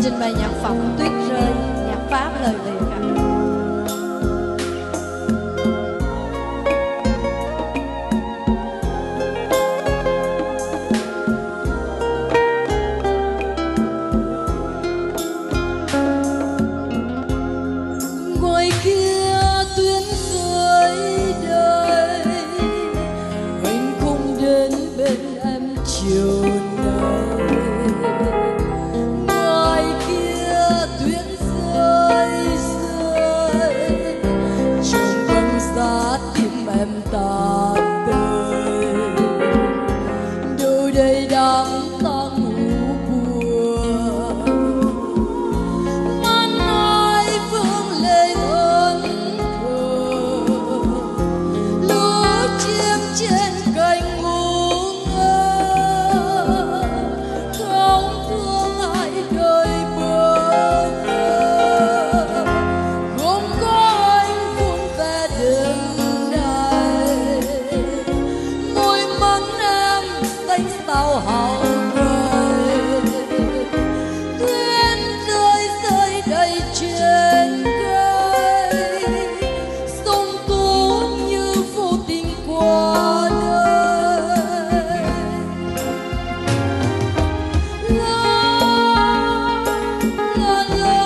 trình bày nhạc phẩm Tuyết Rơi, nhạc Pháp lời Việt ạ. Ngoài kia tuyến dưới đời, anh không đến bên em chiều nay. Ngoài kia tuyến rơi rơi, trong băng giá tim em tan tơi. Đâu đây đám tang ngủ buồn, man ai vương lệ ơn thờ. Lũ chim trên cành ngủ ngơ, không thương ai đời bơ vơ. Không có anh vun về đường này, môi mắng em xanh sao hào đời. Tuyến rơi rơi đầy trên cây, sông tố như vô tình qua đời. La la la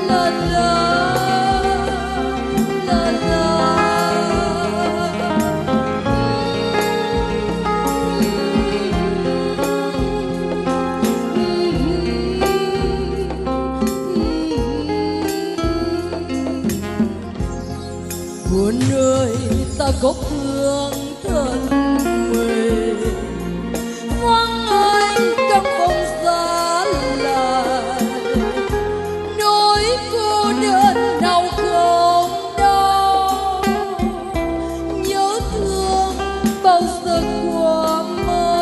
la la buồn ơi ta có thương thân mình, vắng anh trong không xa lạ. Nỗi cô đơn nào không đau, nhớ thương bao giờ qua mơ.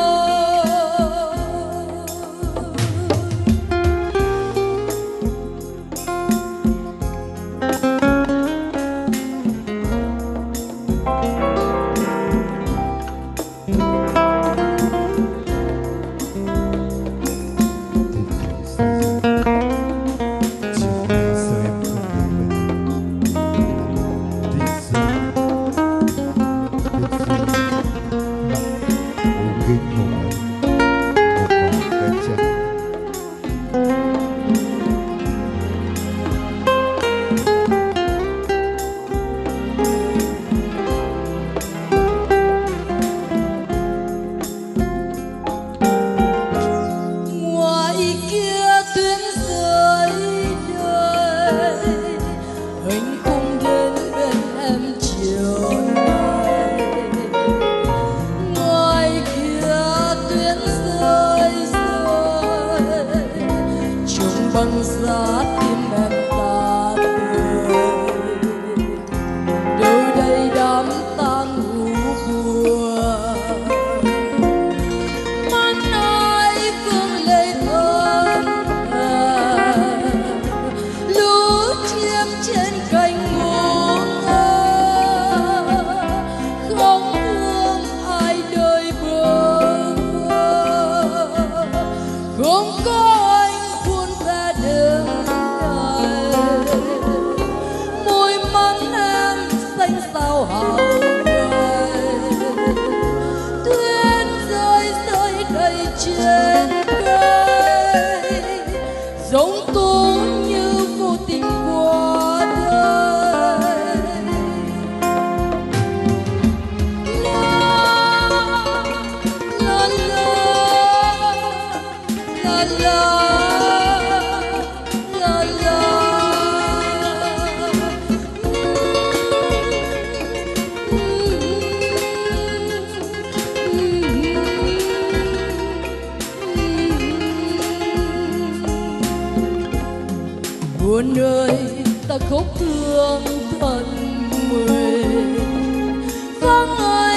Ngoài kia tuyến rơi đời, anh không đến bên em chiều nay. Ngoài kia tuyến rơi rơi, trong băng giá tim em ta tươi. Đâu đây đám tang ngủ buồn, man ai vương lệ ơn thờ. Lũ chim trên cành ngủ ngơ, không thương ai đời bơ vơ. Không có anh vun về đường này, môi mắng em xanh sao hào đời. Tuyến rơi rơi đầy trên cây, giống tố như vô tình qua đời. La la la la la la. Buồn ơi ta khóc thương thân mình, vắng ai